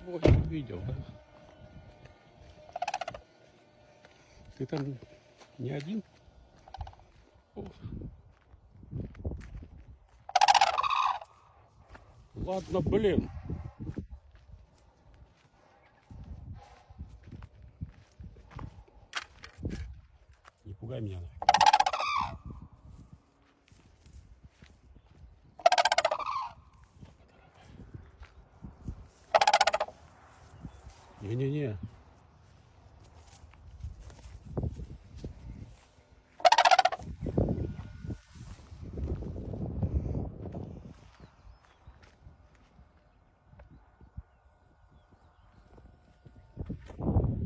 Вот, видел, да? Ты там не один? О. Ладно, блин. Не пугай меня. Не-не-не.